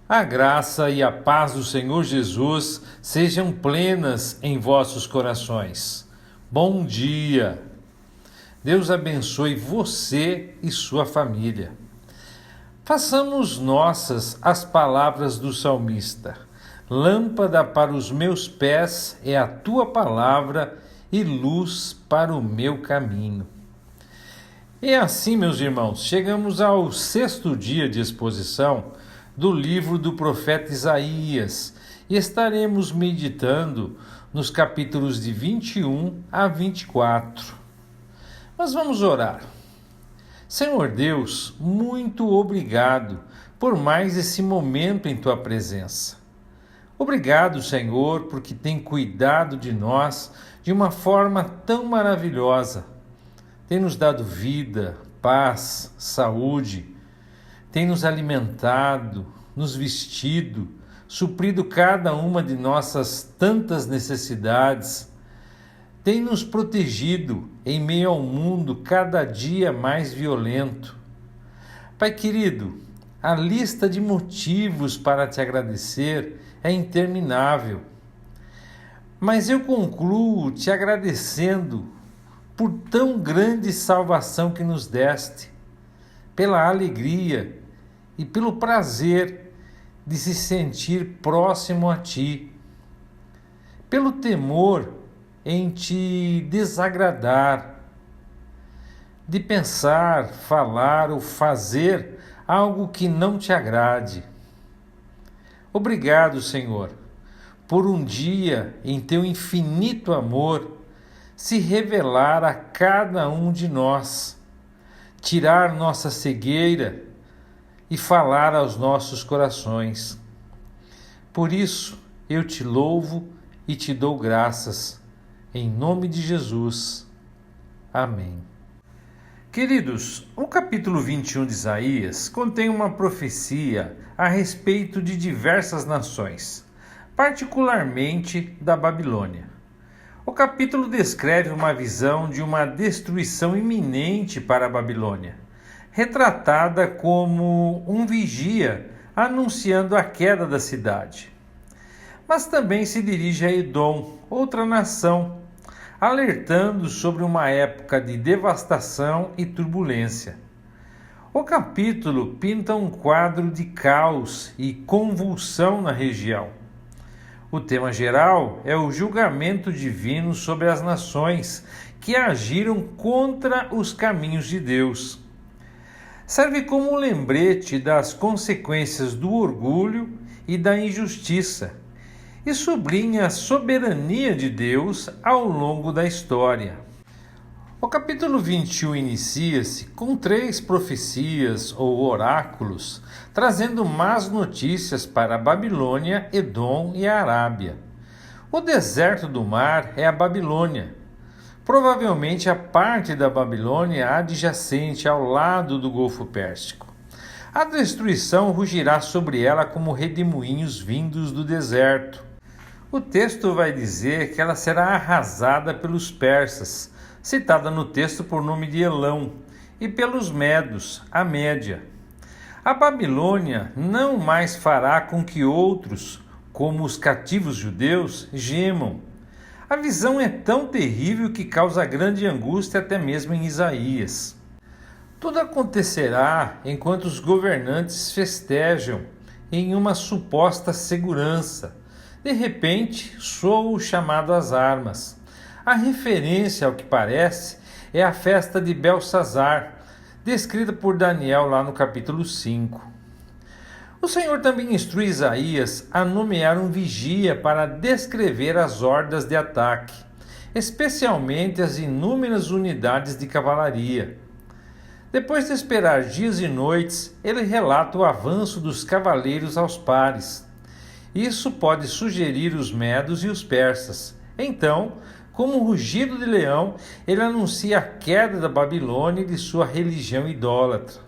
A graça e a paz do Senhor Jesus sejam plenas em vossos corações. Bom dia! Deus abençoe você e sua família. Façamos nossas as palavras do salmista. Lâmpada para os meus pés é a tua palavra e luz para o meu caminho. E assim, meus irmãos, chegamos ao 6º dia de exposição do livro do profeta Isaías e estaremos meditando nos capítulos de 21 a 24. Mas vamos orar. Senhor Deus, muito obrigado por mais esse momento em tua presença. Obrigado, Senhor, porque tem cuidado de nós de uma forma tão maravilhosa. Tem nos dado vida, paz, saúde, tem nos alimentado, nos vestido, suprido cada uma de nossas tantas necessidades, tem nos protegido em meio ao mundo cada dia mais violento. Pai querido, a lista de motivos para te agradecer é interminável, mas eu concluo te agradecendo por tão grande salvação que nos deste, pela alegria e pelo prazer de se sentir próximo a ti, pelo temor em te desagradar, de pensar, falar ou fazer algo que não te agrade. Obrigado, Senhor, por um dia em teu infinito amor se revelar a cada um de nós, tirar nossa cegueira e falar aos nossos corações. Por isso, eu te louvo e te dou graças, em nome de Jesus. Amém. Queridos, o capítulo 21 de Isaías contém uma profecia a respeito de diversas nações, particularmente da Babilônia. O capítulo descreve uma visão de uma destruição iminente para a Babilônia, retratada como um vigia anunciando a queda da cidade. Mas também se dirige a Edom, outra nação, alertando sobre uma época de devastação e turbulência. O capítulo pinta um quadro de caos e convulsão na região. O tema geral é o julgamento divino sobre as nações que agiram contra os caminhos de Deus. Serve como um lembrete das consequências do orgulho e da injustiça e sublinha a soberania de Deus ao longo da história. O capítulo 21 inicia-se com 3 profecias ou oráculos, trazendo más notícias para a Babilônia, Edom e a Arábia. O deserto do mar é a Babilônia, provavelmente a parte da Babilônia adjacente ao lado do Golfo Pérsico. A destruição rugirá sobre ela como redemoinhos vindos do deserto. O texto vai dizer que ela será arrasada pelos persas, citada no texto por nome de Elão, e pelos medos, a Média. A Babilônia não mais fará com que outros, como os cativos judeus, gemam. A visão é tão terrível que causa grande angústia até mesmo em Isaías. Tudo acontecerá enquanto os governantes festejam em uma suposta segurança. De repente, soa o chamado às armas. A referência, ao que parece, é a festa de Belsazar, descrita por Daniel lá no capítulo 5. O Senhor também instrui Isaías a nomear um vigia para descrever as hordas de ataque, especialmente as inúmeras unidades de cavalaria. Depois de esperar dias e noites, ele relata o avanço dos cavaleiros aos pares. Isso pode sugerir os medos e os persas. Então, como um rugido de leão, ele anuncia a queda da Babilônia e de sua religião idólatra.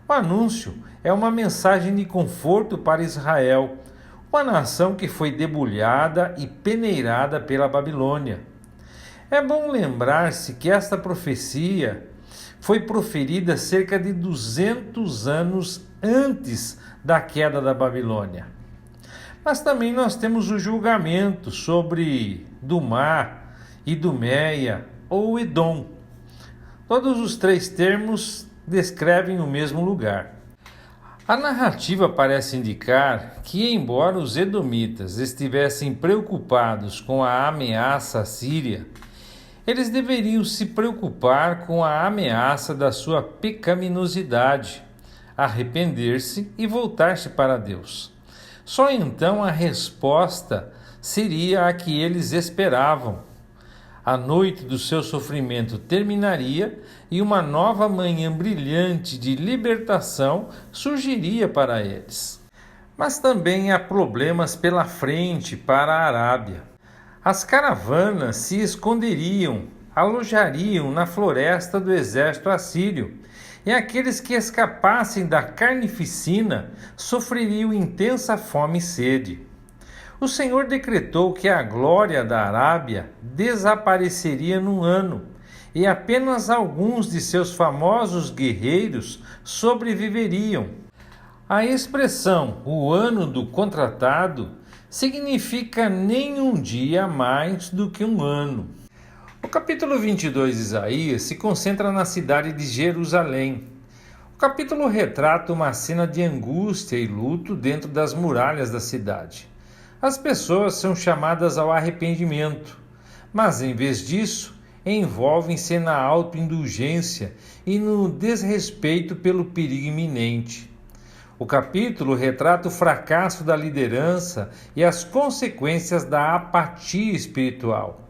O anúncio é uma mensagem de conforto para Israel, uma nação que foi debulhada e peneirada pela Babilônia. É bom lembrar-se que esta profecia foi proferida cerca de 200 anos antes da queda da Babilônia. Mas também nós temos o julgamento sobre Dumá, Idumeia ou Edom. Todos os três termos descrevem o mesmo lugar. A narrativa parece indicar que, embora os edomitas estivessem preocupados com a ameaça assíria, eles deveriam se preocupar com a ameaça da sua pecaminosidade, arrepender-se e voltar-se para Deus. Só então a resposta seria a que eles esperavam. A noite do seu sofrimento terminaria e uma nova manhã brilhante de libertação surgiria para eles. Mas também há problemas pela frente para a Arábia. As caravanas se esconderiam, alojariam na floresta do exército assírio, e aqueles que escapassem da carnificina sofreriam intensa fome e sede. O Senhor decretou que a glória da Arábia desapareceria num ano, e apenas alguns de seus famosos guerreiros sobreviveriam. A expressão "o ano do contratado" significa nem um dia mais do que um ano. O capítulo 22 de Isaías se concentra na cidade de Jerusalém. O capítulo retrata uma cena de angústia e luto dentro das muralhas da cidade. As pessoas são chamadas ao arrependimento, mas em vez disso, envolvem-se na autoindulgência e no desrespeito pelo perigo iminente. O capítulo retrata o fracasso da liderança e as consequências da apatia espiritual.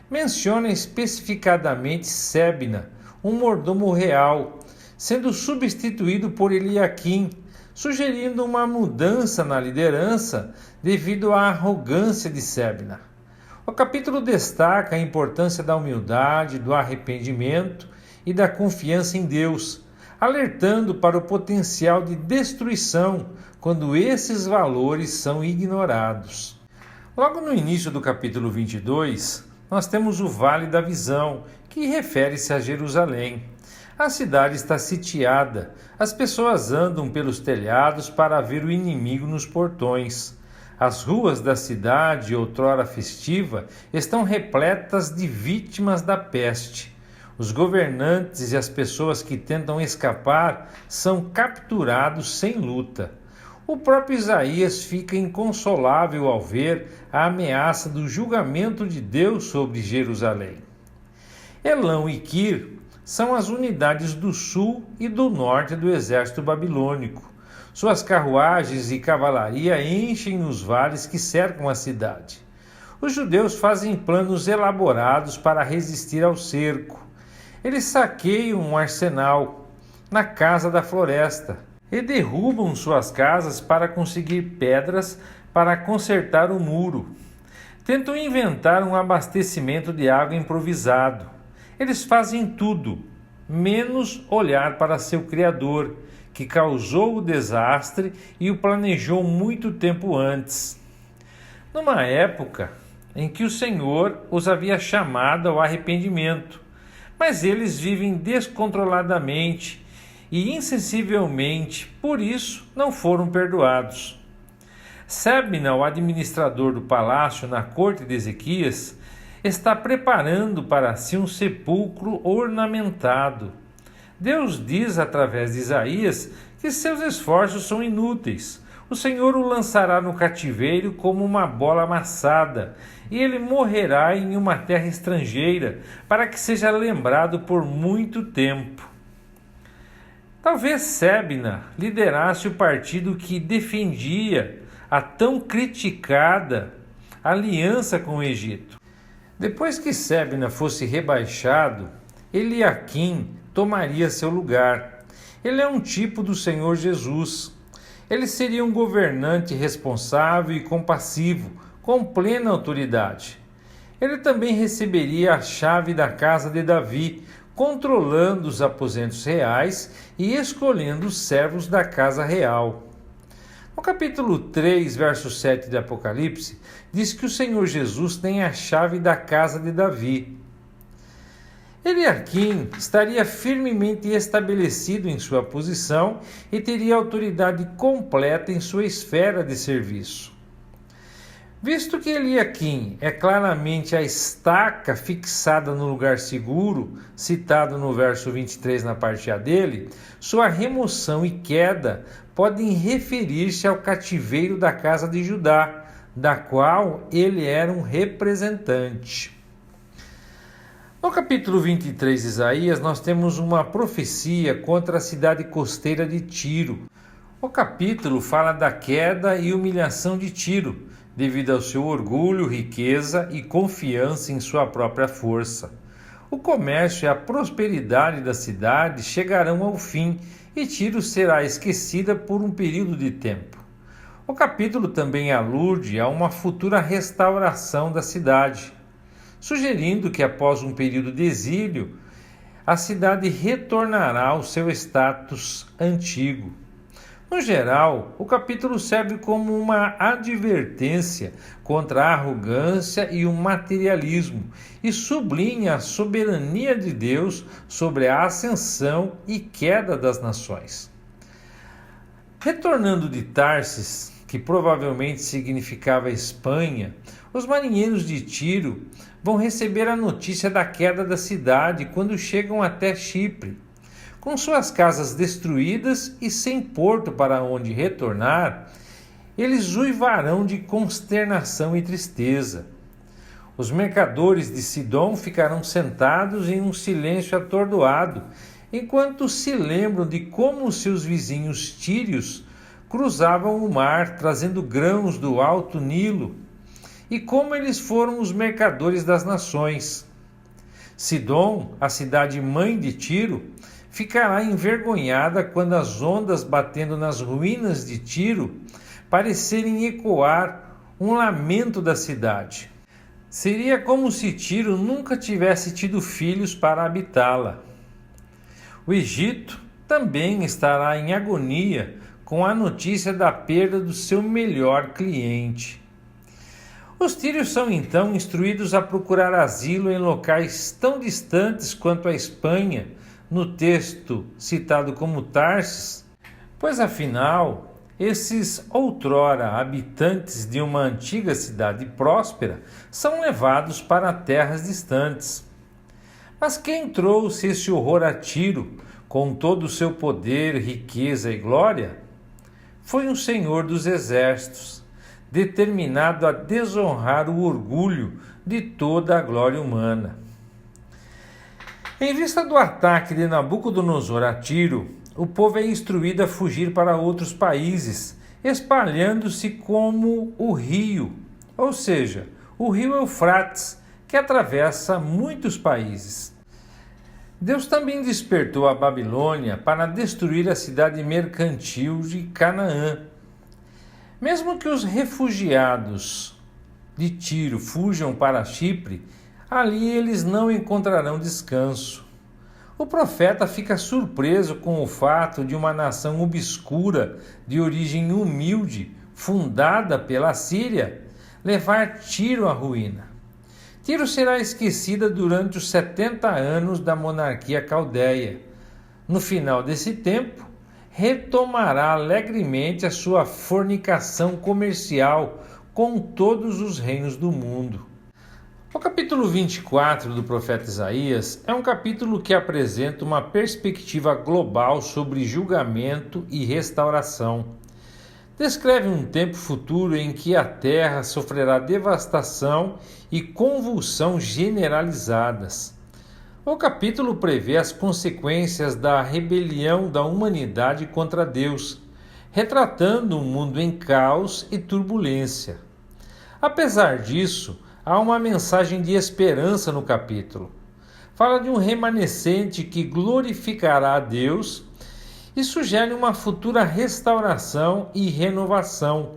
Menciona especificadamente Sebna, um mordomo real, sendo substituído por Eliaquim, sugerindo uma mudança na liderança devido à arrogância de Sebna. O capítulo destaca a importância da humildade, do arrependimento e da confiança em Deus, alertando para o potencial de destruição quando esses valores são ignorados. Logo no início do capítulo 22, nós temos o Vale da Visão, que refere-se a Jerusalém. A cidade está sitiada, as pessoas andam pelos telhados para ver o inimigo nos portões. As ruas da cidade, outrora festiva, estão repletas de vítimas da peste. Os governantes e as pessoas que tentam escapar são capturados sem luta. O próprio Isaías fica inconsolável ao ver a ameaça do julgamento de Deus sobre Jerusalém. Elão e Quir são as unidades do sul e do norte do exército babilônico. Suas carruagens e cavalaria enchem os vales que cercam a cidade. Os judeus fazem planos elaborados para resistir ao cerco. Eles saqueiam um arsenal na casa da floresta e derrubam suas casas para conseguir pedras para consertar o muro. Tentam inventar um abastecimento de água improvisado. Eles fazem tudo, menos olhar para seu Criador, que causou o desastre e o planejou muito tempo antes. Numa época em que o Senhor os havia chamado ao arrependimento, mas eles vivem descontroladamente e insensivelmente, por isso não foram perdoados. Sebna, o administrador do palácio na corte de Ezequias, está preparando para si um sepulcro ornamentado. Deus diz através de Isaías que seus esforços são inúteis. O Senhor o lançará no cativeiro como uma bola amassada, e ele morrerá em uma terra estrangeira, para que seja lembrado por muito tempo. Talvez Sebna liderasse o partido que defendia a tão criticada aliança com o Egito. Depois que Sebna fosse rebaixado, Eliaquim tomaria seu lugar. Ele é um tipo do Senhor Jesus. Ele seria um governante responsável e compassivo, com plena autoridade. Ele também receberia a chave da casa de Davi, controlando os aposentos reais e escolhendo os servos da casa real. No capítulo 3, verso 7 de Apocalipse, diz que o Senhor Jesus tem a chave da casa de Davi. Eliaquim estaria firmemente estabelecido em sua posição e teria autoridade completa em sua esfera de serviço. Visto que Eliaquim é claramente a estaca fixada no lugar seguro, citado no verso 23 na parte A dele, sua remoção e queda podem referir-se ao cativeiro da casa de Judá, da qual ele era um representante. No capítulo 23 de Isaías, nós temos uma profecia contra a cidade costeira de Tiro. O capítulo fala da queda e humilhação de Tiro, devido ao seu orgulho, riqueza e confiança em sua própria força. O comércio e a prosperidade da cidade chegarão ao fim e Tiro será esquecida por um período de tempo. O capítulo também alude a uma futura restauração da cidade, sugerindo que após um período de exílio, a cidade retornará ao seu status antigo. No geral, o capítulo serve como uma advertência contra a arrogância e o materialismo e sublinha a soberania de Deus sobre a ascensão e queda das nações. Retornando de Tarsis, que provavelmente significava Espanha, os marinheiros de Tiro vão receber a notícia da queda da cidade quando chegam até Chipre. Com suas casas destruídas e sem porto para onde retornar, eles uivarão de consternação e tristeza. Os mercadores de Sidom ficarão sentados em um silêncio atordoado, enquanto se lembram de como seus vizinhos tírios cruzavam o mar trazendo grãos do alto Nilo, e como eles foram os mercadores das nações. Sidom, a cidade mãe de Tiro, ficará envergonhada quando as ondas batendo nas ruínas de Tiro parecerem ecoar um lamento da cidade. Seria como se Tiro nunca tivesse tido filhos para habitá-la. O Egito também estará em agonia com a notícia da perda do seu melhor cliente. Os tírios são então instruídos a procurar asilo em locais tão distantes quanto a Espanha, no texto citado como Tarsis, pois afinal, esses outrora habitantes de uma antiga cidade próspera são levados para terras distantes. Mas quem trouxe esse horror a Tiro, com todo o seu poder, riqueza e glória? Foi um Senhor dos Exércitos, determinado a desonrar o orgulho de toda a glória humana. Em vista do ataque de Nabucodonosor a Tiro, o povo é instruído a fugir para outros países, espalhando-se como o rio, ou seja, o rio Eufrates, que atravessa muitos países. Deus também despertou a Babilônia para destruir a cidade mercantil de Canaã. Mesmo que os refugiados de Tiro fujam para Chipre, ali eles não encontrarão descanso. O profeta fica surpreso com o fato de uma nação obscura, de origem humilde, fundada pela Síria, levar Tiro à ruína. Tiro será esquecida durante os 70 anos da monarquia caldeia. No final desse tempo, retomará alegremente a sua fornicação comercial com todos os reinos do mundo. O capítulo 24 do profeta Isaías é um capítulo que apresenta uma perspectiva global sobre julgamento e restauração. Descreve um tempo futuro em que a terra sofrerá devastação e convulsão generalizadas. O capítulo prevê as consequências da rebelião da humanidade contra Deus, retratando um mundo em caos e turbulência. Apesar disso, há uma mensagem de esperança no capítulo. Fala de um remanescente que glorificará a Deus e sugere uma futura restauração e renovação.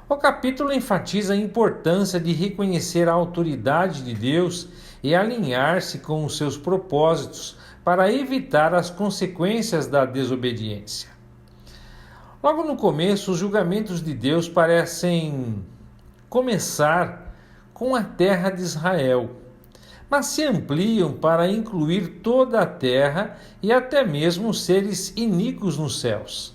O capítulo enfatiza a importância de reconhecer a autoridade de Deus e alinhar-se com os seus propósitos para evitar as consequências da desobediência. Logo no começo, os julgamentos de Deus parecem começar com a terra de Israel. mas se ampliam para incluir toda a terra e até mesmo os seres iníquos nos céus.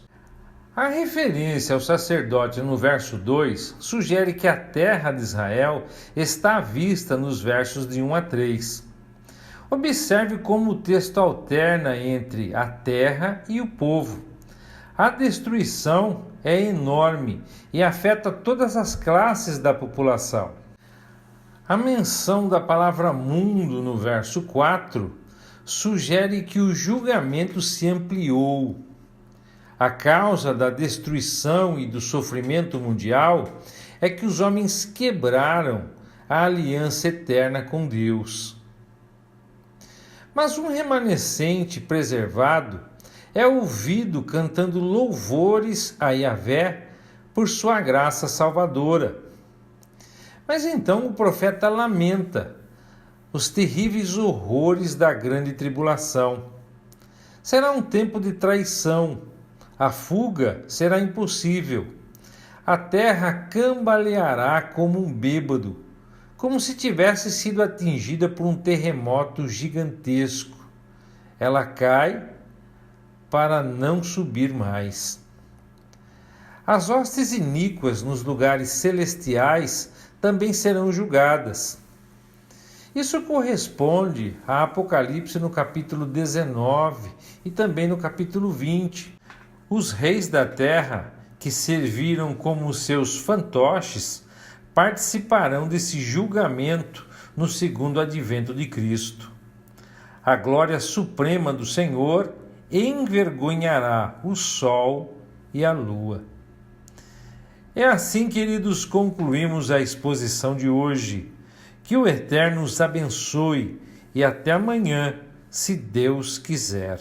A referência ao sacerdote no verso 2 sugere que a terra de Israel está à vista nos versos de 1 a 3. Observe como o texto alterna entre a terra e o povo. A destruição é enorme e afeta todas as classes da população. A menção da palavra mundo no verso 4 sugere que o julgamento se ampliou. A causa da destruição e do sofrimento mundial é que os homens quebraram a aliança eterna com Deus. Mas um remanescente preservado é ouvido cantando louvores a Yahvé por sua graça salvadora. Mas então o profeta lamenta os terríveis horrores da grande tribulação. Será um tempo de traição. A fuga será impossível. A terra cambaleará como um bêbado, como se tivesse sido atingida por um terremoto gigantesco. Ela cai para não subir mais. As hostes iníquas nos lugares celestiais também serão julgadas. Isso corresponde a Apocalipse no capítulo 19 e também no capítulo 20. Os reis da terra, que serviram como seus fantoches, participarão desse julgamento no segundo advento de Cristo. A glória suprema do Senhor envergonhará o sol e a lua. É assim, queridos, concluímos a exposição de hoje. Que o Eterno os abençoe e até amanhã, se Deus quiser.